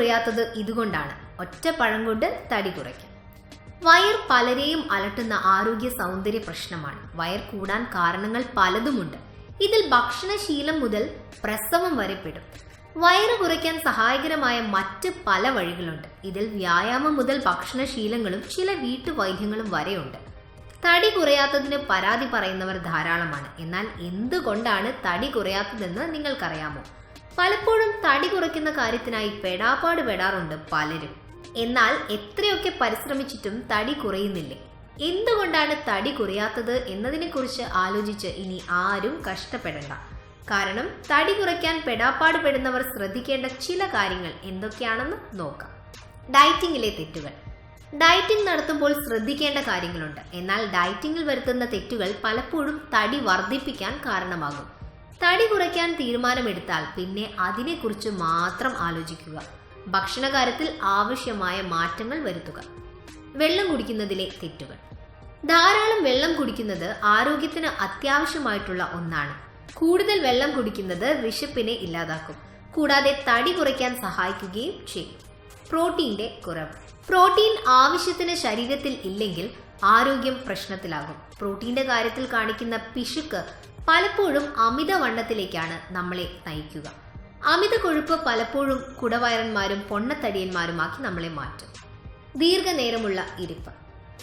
കുറയാത്തത് ഇതുകൊണ്ടാണ്. ഒറ്റ പഴം കൊണ്ട് തടി കുറയ്ക്കാം. വയർ പലരെയും അലട്ടുന്ന ആരോഗ്യ സൗന്ദര്യ പ്രശ്നമാണ്. വയർ കൂടാൻ കാരണങ്ങൾ പലതുമുണ്ട്. ഇതിൽ ഭക്ഷണശീലം മുതൽ പ്രസവം വരെ പെടും. വയറ് കുറയ്ക്കാൻ സഹായകരമായ മറ്റ് പല വഴികളുണ്ട്. ഇതിൽ വ്യായാമം മുതൽ ഭക്ഷണശീലങ്ങളും ചില വീട്ടുവൈദ്യങ്ങളും വരെയുണ്ട്. തടി കുറയാത്തതിന് പരാതി പറയുന്നവർ ധാരാളമാണ്. എന്നാൽ എന്തുകൊണ്ടാണ് തടി കുറയാത്തതെന്ന് നിങ്ങൾക്കറിയാമോ? പലപ്പോഴും തടി കുറയ്ക്കുന്ന കാര്യത്തിനായി പെടാപ്പാട് പെടാറുണ്ട് പലരും. എന്നാൽ എത്രയൊക്കെ പരിശ്രമിച്ചിട്ടും തടി കുറയുന്നില്ലേ? എന്തുകൊണ്ടാണ് തടി കുറയാത്തത് എന്നതിനെക്കുറിച്ച് ആലോചിച്ച് ഇനി ആരും കഷ്ടപ്പെടണ്ട. കാരണം തടി കുറയ്ക്കാൻ പെടാപ്പാട് പെടുന്നവർ ശ്രദ്ധിക്കേണ്ട ചില കാര്യങ്ങൾ എന്തൊക്കെയാണെന്ന് നോക്കാം. ഡയറ്റിംഗിലെ തെറ്റുകൾ. ഡയറ്റിംഗ് നടത്തുമ്പോൾ ശ്രദ്ധിക്കേണ്ട കാര്യങ്ങളുണ്ട്. എന്നാൽ ഡയറ്റിംഗിൽ വരുത്തുന്ന തെറ്റുകൾ പലപ്പോഴും തടി വർദ്ധിപ്പിക്കാൻ കാരണമാകും. തടി കുറയ്ക്കാൻ തീരുമാനമെടുത്താൽ പിന്നെ അതിനെക്കുറിച്ച് മാത്രം ആലോചിക്കുക. ഭക്ഷണകാര്യത്തിൽ ആവശ്യമായ മാറ്റങ്ങൾ വരുത്തുക. വെള്ളം കുടിക്കുന്നതിലെ തെറ്റുകൾ. ധാരാളം വെള്ളം കുടിക്കുന്നത് ആരോഗ്യത്തിന് അത്യാവശ്യമായിട്ടുള്ള ഒന്നാണ്. കൂടുതൽ വെള്ളം കുടിക്കുന്നത് വിശപ്പിനെ ഇല്ലാതാക്കും. കൂടാതെ തടി കുറയ്ക്കാൻ സഹായിക്കുകയും ചെയ്യും. പ്രോട്ടീന്റെ കുറവ്. പ്രോട്ടീൻ ആവശ്യത്തിന് ശരീരത്തിൽ ഇല്ലെങ്കിൽ ആരോഗ്യം പ്രശ്നത്തിലാകും. പ്രോട്ടീന്റെ കാര്യത്തിൽ കാണിക്കുന്ന പിശുക്ക് പലപ്പോഴും അമിതവണ്ണത്തിലേക്കാണ് നമ്മളെ നയിക്കുക. അമിത കൊഴുപ്പ് പലപ്പോഴും കുടവയറന്മാരും പൊണ്ണത്തടിയന്മാരുമാക്കി നമ്മളെ മാറ്റും. ദീർഘനേരമുള്ള ഇരിപ്പ്.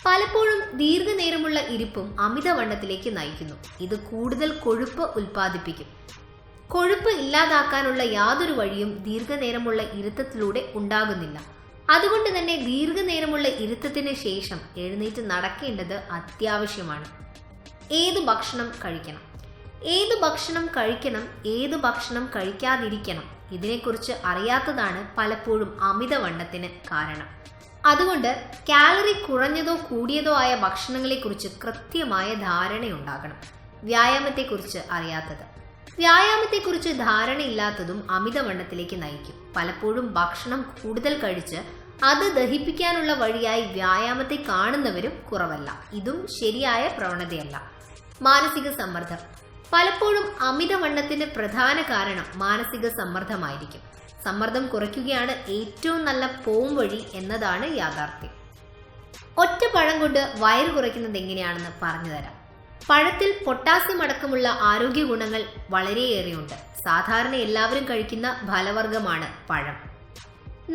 പലപ്പോഴും ദീർഘനേരമുള്ള ഇരിപ്പും അമിതവണ്ണത്തിലേക്ക് നയിക്കുന്നു. ഇത് കൂടുതൽ കൊഴുപ്പ് ഉൽപ്പാദിപ്പിക്കും. കൊഴുപ്പ് ഇല്ലാതാക്കാനുള്ള യാതൊരു വഴിയും ദീർഘനേരമുള്ള ഇരുത്തത്തിലൂടെ ഉണ്ടാകുന്നില്ല. അതുകൊണ്ട് തന്നെ ദീർഘനേരമുള്ള ഇരുത്തത്തിന് ശേഷം എഴുന്നേറ്റ് നടക്കേണ്ടത് അത്യാവശ്യമാണ്. ഏതു ഭക്ഷണം കഴിക്കണം, ഏതു ഭക്ഷണം കഴിക്കണം, ഏതു ഭക്ഷണം കഴിക്കാതിരിക്കണം, ഇതിനെക്കുറിച്ച് അറിയാത്തതാണ് പലപ്പോഴും അമിതവണ്ണത്തിന് കാരണം. അതുകൊണ്ട് കാലറി കുറഞ്ഞതോ കൂടിയതോ ആയ ഭക്ഷണങ്ങളെക്കുറിച്ച് കൃത്യമായ ധാരണയുണ്ടാകണം. വ്യായാമത്തെക്കുറിച്ച് അറിയാത്തത്. വ്യായാമത്തെക്കുറിച്ച് ധാരണയില്ലാത്തതും അമിതവണ്ണത്തിലേക്ക് നയിക്കും. പലപ്പോഴും ഭക്ഷണം കൂടുതൽ കഴിച്ച് അത് ദഹിപ്പിക്കാനുള്ള വഴിയായി വ്യായാമത്തെ കാണുന്നവരും കുറവല്ല. ഇതും ശരിയായ പ്രവണതയല്ല. മാനസിക സമ്മർദ്ദം. പലപ്പോഴും അമിതവണ്ണത്തിന് പ്രധാന കാരണം മാനസിക സമ്മർദ്ദമായിരിക്കും. സമ്മർദ്ദം കുറയ്ക്കുകയാണ് ഏറ്റവും നല്ല പോംവഴി എന്നതാണ് യാഥാർത്ഥ്യം. ഒറ്റ പഴം കൊണ്ട് വയറ് കുറയ്ക്കുന്നത് എങ്ങനെയാണെന്ന് പറഞ്ഞു തരാം. പഴത്തിൽ പൊട്ടാസ്യം അടക്കമുള്ള ആരോഗ്യ ഗുണങ്ങൾ വളരെയേറെയുണ്ട്. സാധാരണ എല്ലാവരും കഴിക്കുന്ന ഫലവർഗമാണ് പഴം.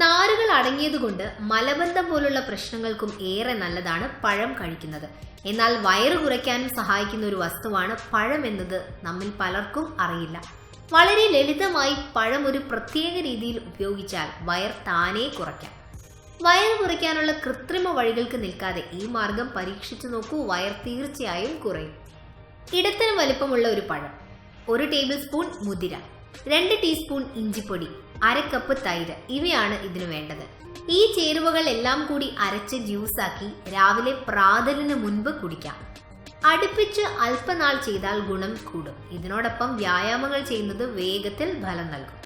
നാരുകൾ അടങ്ങിയതുകൊണ്ട് മലബന്ധം പോലുള്ള പ്രശ്നങ്ങൾക്കും ഏറെ നല്ലതാണ് പഴം കഴിക്കുന്നത്. എന്നാൽ വയറ് കുറയ്ക്കാനും സഹായിക്കുന്ന ഒരു വസ്തുവാണ് പഴം എന്നത് നമ്മിൽ പലർക്കും അറിയില്ല. വളരെ ലളിതമായി പഴം ഒരു പ്രത്യേക രീതിയിൽ ഉപയോഗിച്ചാൽ വയർ താനേ കുറയ്ക്കാം. വയറ് കുറയ്ക്കാനുള്ള കൃത്രിമ വഴികൾക്ക് നിൽക്കാതെ ഈ മാർഗം പരീക്ഷിച്ചു നോക്കൂ. വയർ തീർച്ചയായും കുറയും. ഇടത്തരം വലിപ്പമുള്ള ഒരു പഴം, 1 ടേബിൾ സ്പൂൺ മുതിര, 2 ടീസ്പൂൺ ഇഞ്ചിപ്പൊടി, 1/2 കപ്പ് തൈര്, ഇവയാണ് ഇതിനു വേണ്ടത്. ഈ ചേരുവകൾ എല്ലാം കൂടി അരച്ച് ജ്യൂസാക്കി രാവിലെ പ്രാതലിന് മുൻപ് കുടിക്കാം. അടുപ്പിച്ച് അല്പനാൾ ചെയ്താൽ ഗുണം കൂടും. ഇതിനോടൊപ്പം വ്യായാമങ്ങൾ ചെയ്യുന്നത് വേഗത്തിൽ ഫലം നൽകും.